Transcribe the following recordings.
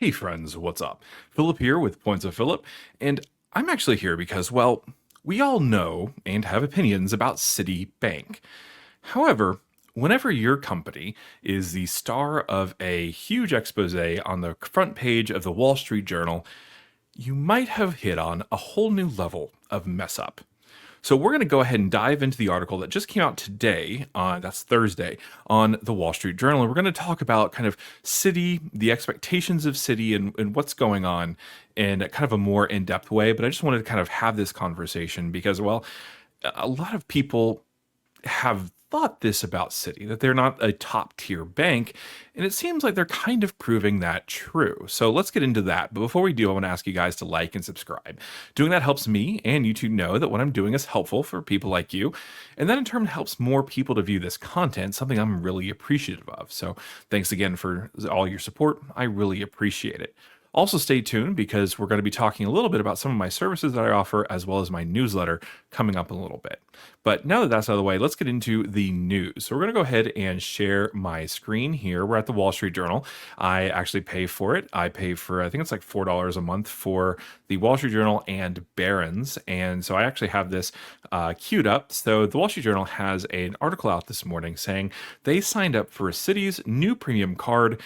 Hey friends, what's up? Philip here with Points of Philip, and I'm actually here because, well, we all know and have opinions about Citibank. However, whenever your company is the star of a huge expose on the front page of the Wall Street Journal, you might have hit on a whole new level of mess up. So we're going to go ahead and dive into the article that just came out today, that's Thursday, on the Wall Street Journal. And we're going to talk about kind of Citi, the expectations of Citi, and what's going on in a kind of a more in-depth way. But I just wanted to kind of have this conversation because, well, a lot of people have thought this about Citi, that they're not a top tier bank, and it seems like they're kind of proving that true. So let's get into that. But before we do, I want to ask you guys to like and subscribe. Doing that helps me and you to know that what I'm doing is helpful for people like you, and that in turn helps more people to view this content, something I'm really appreciative of. So thanks again for all your support. I really appreciate it. Also, stay tuned because we're going to be talking a little bit about some of my services that I offer, as well as my newsletter coming up in a little bit. But now that that's out of the way, let's get into the news. So we're going to go ahead and share my screen here. We're at the Wall Street Journal. I actually pay for it. I pay for, I think it's like $4 a month for the Wall Street Journal and Barron's. And so I actually have this queued up. So the Wall Street Journal has an article out this morning saying they signed up for Citi's new premium card,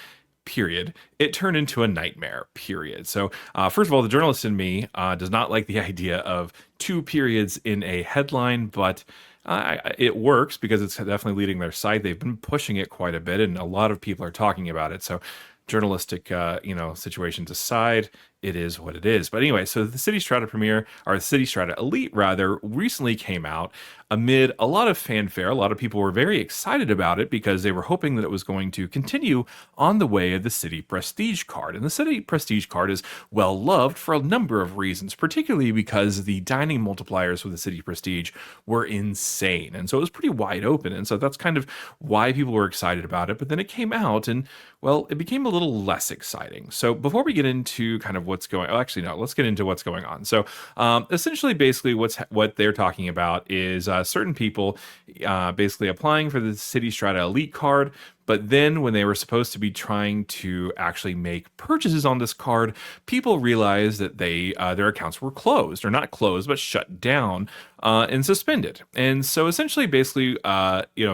period. It turned into a nightmare, period. So first of all, the journalist in me does not like the idea of two periods in a headline, but it works because it's definitely leading their site. They've been pushing it quite a bit, and a lot of people are talking about it. So journalistic, situations aside, it is what it is. But anyway, so the Citi Strata Premier, or Citi Strata Elite rather, recently came out amid a lot of fanfare. A lot of people were very excited about it because they were hoping that it was going to continue on the way of the Citi Prestige card. And the Citi Prestige card is well loved for a number of reasons, particularly because the dining multipliers with the Citi Prestige were insane. And so it was pretty wide open. And so that's kind of why people were excited about it. But then it came out and, well, it became a little less exciting. So before we get into kind of what's going, oh, actually, no, let's get into what's going on. So essentially, basically, what they're talking about is certain people basically applying for the Citi Strata Elite card. But then when they were supposed to be trying to actually make purchases on this card, people realized that their accounts were closed, or not closed, but shut down and suspended. And so essentially, basically,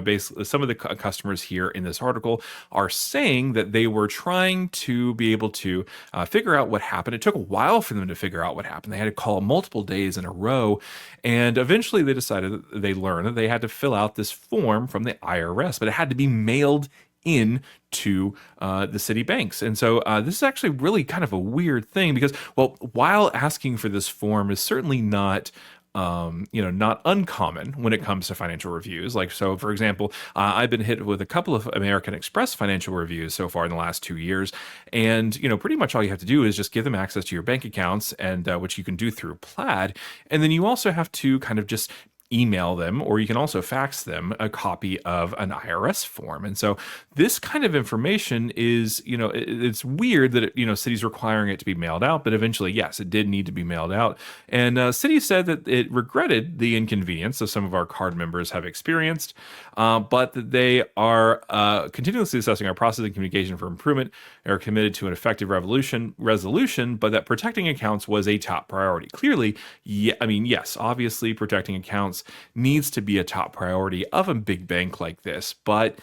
basically some of the customers here in this article are saying that they were trying to be able to figure out what happened. It took a while for them to figure out what happened. They had to call multiple days in a row. And eventually they decided that they learned that they had to fill out this form from the IRS, but it had to be mailed in to the Citi banks. And so this is actually really kind of a weird thing because, well, while asking for this form is certainly not not uncommon when it comes to financial reviews. Like, so for example, I've been hit with a couple of American Express financial reviews so far in the last 2 years. And, pretty much all you have to do is just give them access to your bank accounts, and which you can do through Plaid. And then you also have to kind of just email them, or you can also fax them a copy of an IRS form. And so this kind of information is, it's weird that Citi's requiring it to be mailed out, but eventually, yes, it did need to be mailed out. And Citi said that it regretted the inconvenience that some of our card members have experienced, but that they are continuously assessing our process and communication for improvement. They are committed to an effective resolution, but that protecting accounts was a top priority. Clearly, yes, obviously protecting accounts needs to be a top priority of a big bank like this, but,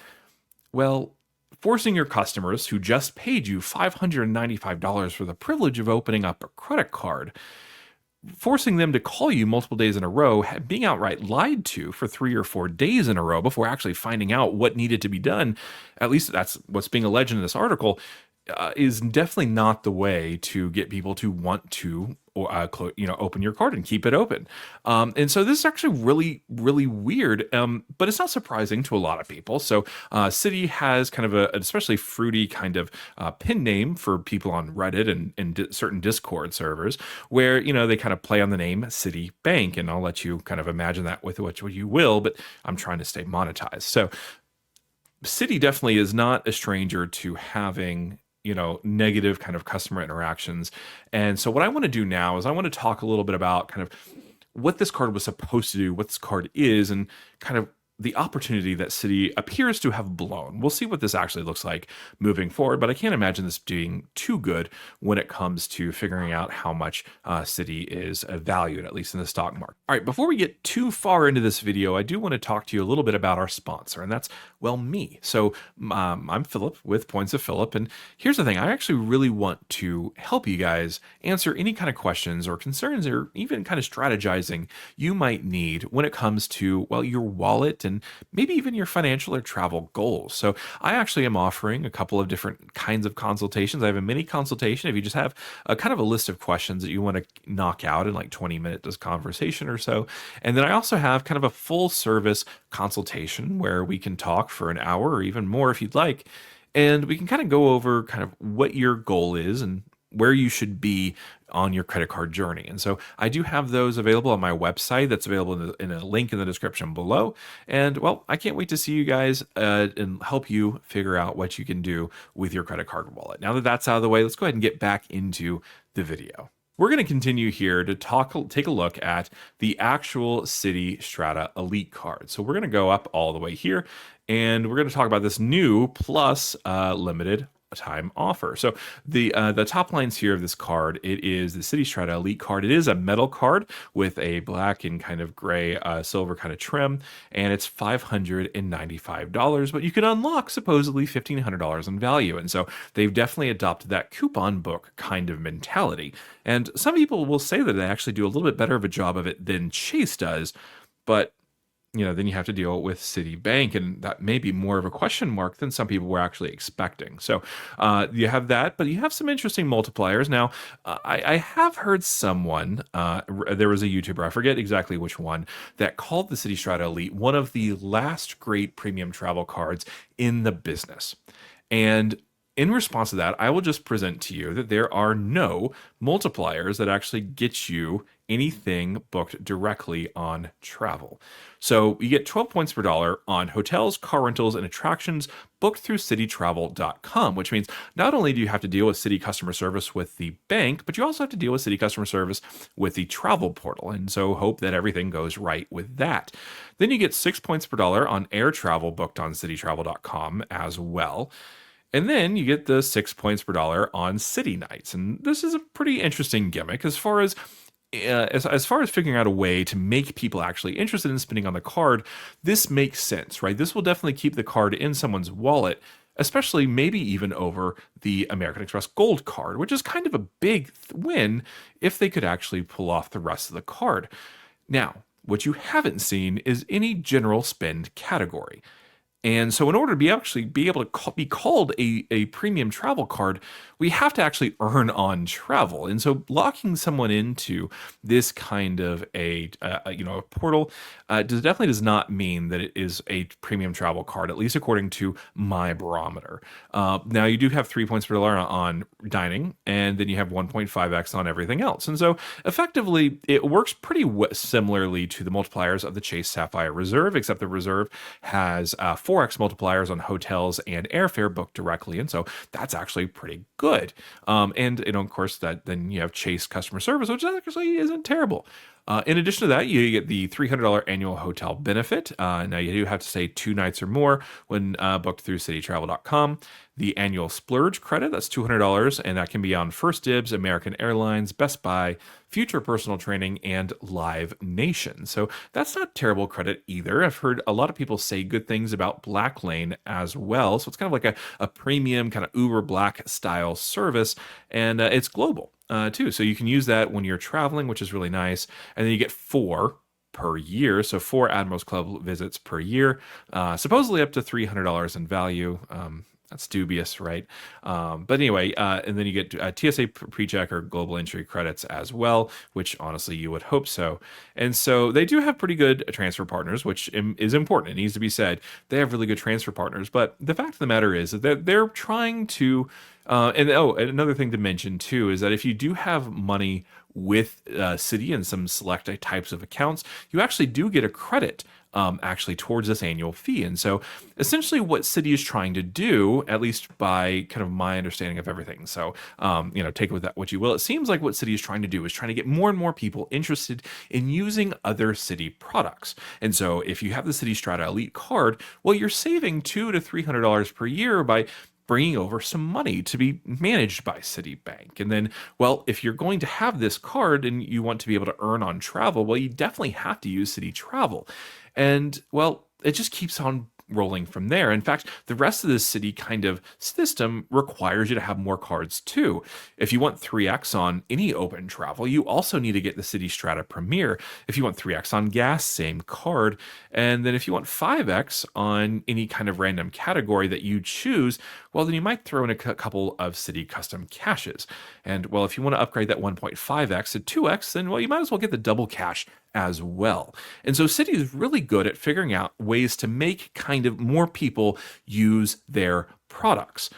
well, forcing your customers who just paid you $595 for the privilege of opening up a credit card, forcing them to call you multiple days in a row, being outright lied to for 3 or 4 days in a row before actually finding out what needed to be done, at least that's what's being alleged in this article, is definitely not the way to get people to want to open your card and keep it open. And so this is actually really, really weird, but it's not surprising to a lot of people. So Citi has kind of an especially fruity kind of pin name for people on Reddit and certain Discord servers where, they kind of play on the name Citi Bank. And I'll let you kind of imagine that with what you will, but I'm trying to stay monetized. So Citi definitely is not a stranger to having negative kind of customer interactions. And so what I want to do now is I want to talk a little bit about kind of what this card was supposed to do, what this card is, and kind of the opportunity that Citi appears to have blown. We'll see what this actually looks like moving forward, but I can't imagine this being too good when it comes to figuring out how much Citi is valued, at least in the stock market. All right, before we get too far into this video, I do want to talk to you a little bit about our sponsor, and that's, well, me. So I'm Philip with Points of Philip, and here's the thing. I actually really want to help you guys answer any kind of questions or concerns or even kind of strategizing you might need when it comes to, well, your wallet and maybe even your financial or travel goals. So I actually am offering a couple of different kinds of consultations. I have a mini consultation if you just have a kind of a list of questions that you want to knock out in like 20 minutes conversation or so. And then I also have kind of a full service consultation where we can talk for an hour or even more if you'd like. And we can kind of go over kind of what your goal is and where you should be on your credit card journey. And so I do have those available on my website. That's available in a link in the description below. And well, I can't wait to see you guys and help you figure out what you can do with your credit card wallet. Now that that's out of the way, let's go ahead and get back into the video. We're going to continue here to take a look at the actual Citi Strata Elite card. So we're going to go up all the way here, and we're going to talk about this new plus limited time offer. So the top lines here of this card, it is the Citi Strata Elite card. It is a metal card with a black and kind of gray silver kind of trim, and it's $595, but you can unlock supposedly $1,500 in value. And so they've definitely adopted that coupon book kind of mentality. And some people will say that they actually do a little bit better of a job of it than Chase does, but then you have to deal with Citibank, and that may be more of a question mark than some people were actually expecting. So you have that, but you have some interesting multipliers. Now, I have heard someone, there was a YouTuber, I forget exactly which one, that called the Citi Strata Elite one of the last great premium travel cards in the business. And in response to that, I will just present to you that there are no multipliers that actually get you anything booked directly on travel. So you get 12 points per dollar on hotels, car rentals, and attractions booked through cititravel.com, which means not only do you have to deal with Citi customer service with the bank, but you also have to deal with Citi customer service with the travel portal. And so hope that everything goes right with that. Then you get 6 points per dollar on air travel booked on cititravel.com as well. And then you get the 6 points per dollar on Citi nights. And this is a pretty interesting gimmick as far as figuring out a way to make people actually interested in spending on the card. This makes sense, right? This will definitely keep the card in someone's wallet, especially maybe even over the American Express Gold card, which is kind of a big win if they could actually pull off the rest of the card. Now, what you haven't seen is any general spend category. And so in order to be able to be called a premium travel card, we have to actually earn on travel. And so locking someone into this kind of a portal definitely does not mean that it is a premium travel card, at least according to my barometer. Now you do have 3 points per dollar on dining, and then you have 1.5x on everything else. And so effectively, it works pretty similarly to the multipliers of the Chase Sapphire Reserve, except the Reserve has 4x multipliers on hotels and airfare booked directly, and so that's actually pretty good. And of course, that then you have Chase customer service, which actually isn't terrible. In addition to that, you get the $300 annual hotel benefit. Now, you do have to stay 2 nights or more when booked through cititravel.com. The annual splurge credit, that's $200, and that can be on First Dibs, American Airlines, Best Buy, Future Personal Training, and Live Nation. So that's not terrible credit either. I've heard a lot of people say good things about Black Lane as well. So it's kind of like a premium kind of Uber Black style service, and it's global. Too. So you can use that when you're traveling, which is really nice. And then you get 4 per year. So 4 Admirals Club visits per year, supposedly up to $300 in value. That's dubious, right? But anyway, and then you get TSA PreCheck or global entry credits as well, which honestly you would hope so. And so they do have pretty good transfer partners, which is important. It needs to be said. They have really good transfer partners. But the fact of the matter is that they're trying to And another thing to mention too is that if you do have money with Citi and some select types of accounts, you actually do get a credit actually towards this annual fee. And so essentially what Citi is trying to do, at least by kind of my understanding of everything. So, take with that what you will. It seems like what Citi is trying to do is trying to get more and more people interested in using other Citi products. And so if you have the Citi Strata Elite card, well, you're saving $200 to $300 per year by bringing over some money to be managed by Citibank. And then, well, if you're going to have this card and you want to be able to earn on travel, well, you definitely have to use Citi Travel. And well, it just keeps on rolling from there. In fact, the rest of the Citi kind of system requires you to have more cards too. If you want 3x on any open travel, you also need to get the Citi Strata Premier. If you want 3x on gas, same card. And then if you want 5x on any kind of random category that you choose, well, then you might throw in a couple of Citi custom caches. And well, if you want to upgrade that 1.5x to 2x, then well, you might as well get the double cache as well. And so Citi is really good at figuring out ways to make kind of more people use their products,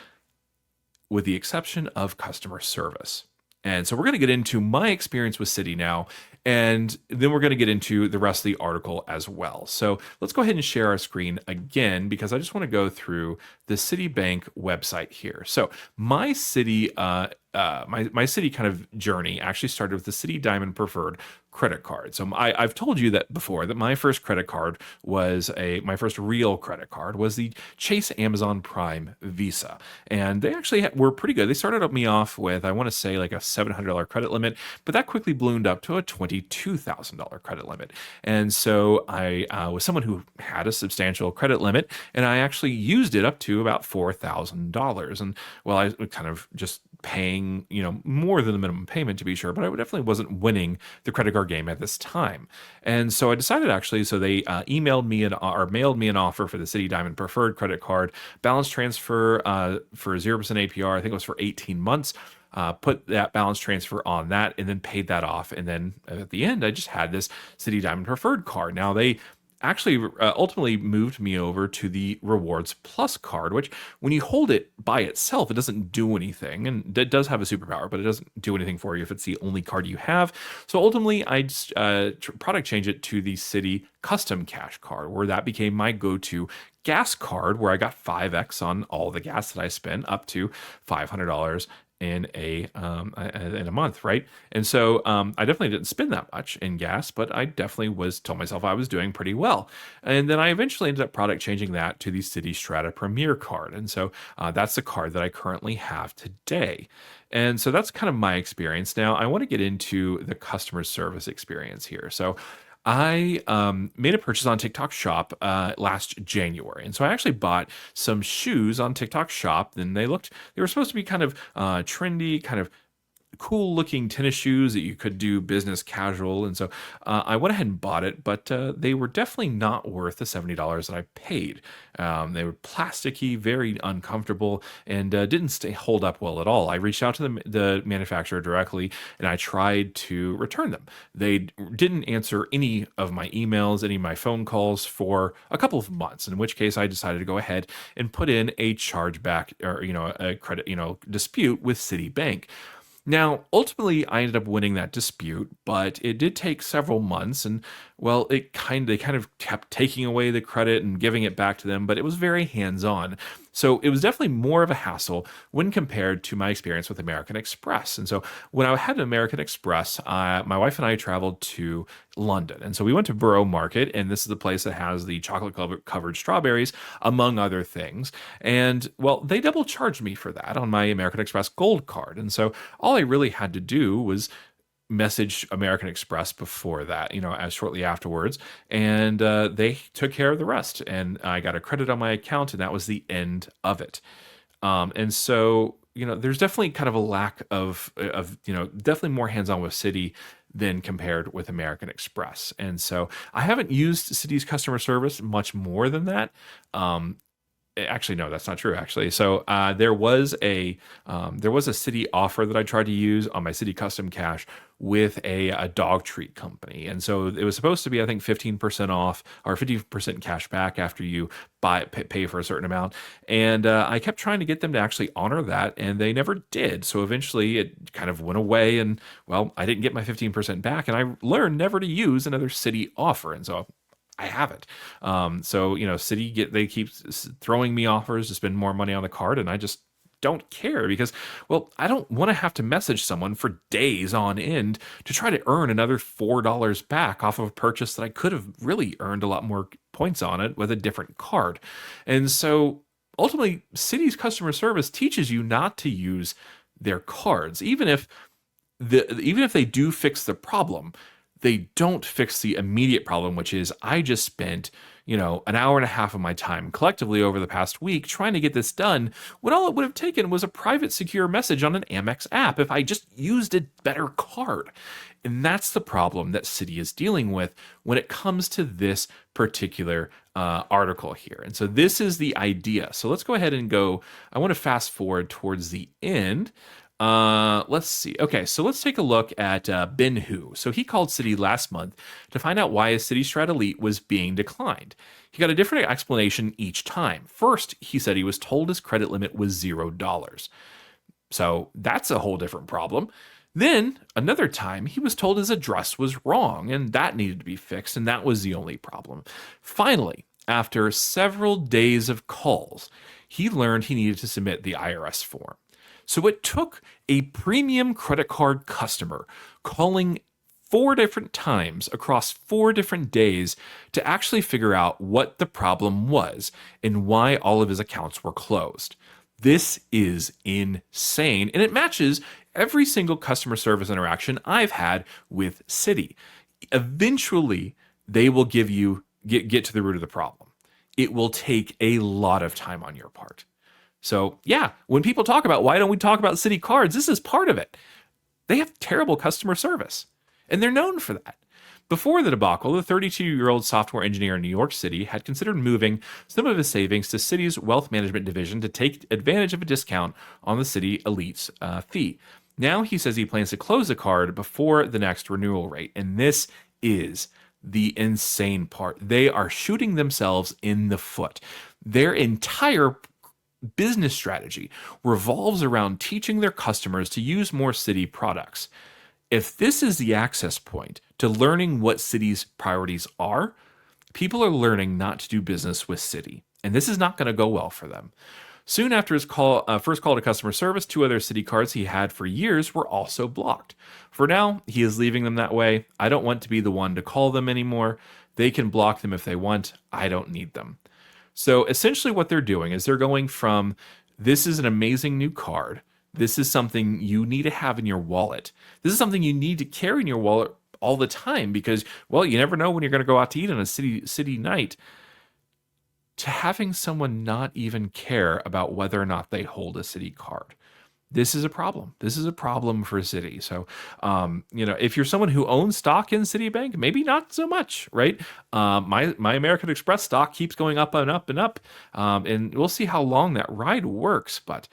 with the exception of customer service. And so we're going to get into my experience with Citi now, and then we're going to get into the rest of the article as well. So let's go ahead and share our screen again, because I just want to go through the Citibank website here. So my Citi, my Citi kind of journey actually started with the Citi Diamond Preferred credit card. So I've told you that before, that my first credit card was my first real credit card was the Chase Amazon Prime Visa. And they actually were pretty good. They started me off with, I want to say, like a $700 credit limit, but that quickly ballooned up to a $22,000 credit limit. And so I was someone who had a substantial credit limit, and I actually used it up to about $4,000. And well, I was kind of just paying, more than the minimum payment to be sure, but I definitely wasn't winning the credit card game at this time. And so I decided actually, so they emailed me or mailed me an offer for the Citi Diamond Preferred credit card, balance transfer for 0% APR. I think it was for 18 months. Put that balance transfer on that and then paid that off. And then at the end, I just had this Citi Diamond Preferred card. Now they actually ultimately moved me over to the Rewards Plus card, which when you hold it by itself, it doesn't do anything. And it does have a superpower, but it doesn't do anything for you if it's the only card you have. So ultimately, I just product change it to the Citi Custom Cash card, where that became my go-to gas card, where I got 5x on all the gas that I spent, up to $500 in a month, right? And so I definitely didn't spend that much in gas, but I definitely told myself I was doing pretty well. And then I eventually ended up product changing that to the Citi Strata Premier card. And so that's the card that I currently have today. And so that's kind of my experience. Now I want to get into the customer service experience here. So I made a purchase on TikTok Shop last January. And so I actually bought some shoes on TikTok Shop. And they were supposed to be kind of trendy, kind of cool looking tennis shoes that you could do business casual. And so I went ahead and bought it, but they were definitely not worth the $70 that I paid. They were plasticky, very uncomfortable, and didn't hold up well at all. I reached out to the manufacturer directly, and I tried to return them. They didn't answer any of my emails, any of my phone calls for a couple of months, in which case I decided to go ahead and put in a chargeback or, a credit, dispute with Citibank. Now, ultimately, I ended up winning that dispute, but it did take several months, and well, they kind of kept taking away the credit and giving it back to them, but it was very hands-on. So it was definitely more of a hassle when compared to my experience with American Express. And so when I had American Express, my wife and I traveled to London. And so we went to Borough Market, and this is the place that has the chocolate covered strawberries, among other things. And well, they double charged me for that on my American Express Gold card. And so all I really had to do was message American Express before that, as shortly afterwards, and they took care of the rest. And I got a credit on my account, and that was the end of it. And so, there's definitely kind of a lack of definitely more hands-on with Citi than compared with American Express. And so I haven't used Citi's customer service much more than that. Actually, no, that's not true. Actually, so there was a Citi offer that I tried to use on my Citi Custom Cash with a dog treat company, and so it was supposed to be, I think, 15% off or 50% cash back after you pay for a certain amount. And I kept trying to get them to actually honor that, and they never did. So eventually, it kind of went away, and well, I didn't get my 15% back, and I learned never to use another Citi offer, and so I haven't. So Citi they keep throwing me offers to spend more money on the card, and I just don't care because, well, I don't want to have to message someone for days on end to try to earn another $4 back off of a purchase that I could have really earned a lot more points on it with a different card. And so ultimately, Citi's customer service teaches you not to use their cards, even if they do fix the problem, they don't fix the immediate problem, which is I just spent, an hour and a half of my time collectively over the past week trying to get this done when all it would have taken was a private secure message on an Amex app if I just used a better card. And that's the problem that Citi is dealing with when it comes to this particular article here. And so this is the idea. So let's go ahead and I want to fast forward towards the end. Let's see. Okay, so let's take a look at Ben Hu. So he called Citi last month to find out why his Citi Strata Elite was being declined. He got a different explanation each time. First, he said he was told his credit limit was $0. So that's a whole different problem. Then another time, he was told his address was wrong and that needed to be fixed, and that was the only problem. Finally, after several days of calls, he learned he needed to submit the IRS form. So it took a premium credit card customer calling 4 different times across 4 different days to actually figure out what the problem was and why all of his accounts were closed. This is insane, and it matches every single customer service interaction I've had with Citi. Eventually, they will get to the root of the problem. It will take a lot of time on your part. So yeah, when people talk about why don't we talk about Citi cards, this is part of it. They have terrible customer service, and they're known for that. Before the debacle, the 32-year-old software engineer in New York City had considered moving some of his savings to Citi's wealth management division to take advantage of a discount on the Citi Elite's fee. Now he says he plans to close the card before the next renewal rate, and this is the insane part. They are shooting themselves in the foot. Their entire business strategy revolves around teaching their customers to use more Citi products. If this is the access point to learning what Citi's priorities are, people are learning not to do business with Citi, and this is not going to go well for them. Soon after his first call to customer service, 2 other Citi cards he had for years were also blocked. For now, he is leaving them that way. I don't want to be the one to call them anymore. They can block them if they want. I don't need them. So essentially what they're doing is they're going from, this is an amazing new card. This is something you need to have in your wallet. This is something you need to carry in your wallet all the time because, well, you never know when you're going to go out to eat on a Citi night, to having someone not even care about whether or not they hold a Citi card. This is a problem. This is a problem for Citi. So, if you're someone who owns stock in Citibank, maybe not so much, right? My American Express stock keeps going up and up and up, and we'll see how long that ride works. But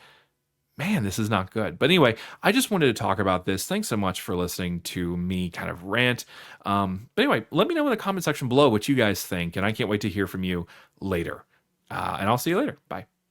man, this is not good. But anyway, I just wanted to talk about this. Thanks so much for listening to me kind of rant. But anyway, let me know in the comment section below what you guys think, and I can't wait to hear from you later. And I'll see you later. Bye.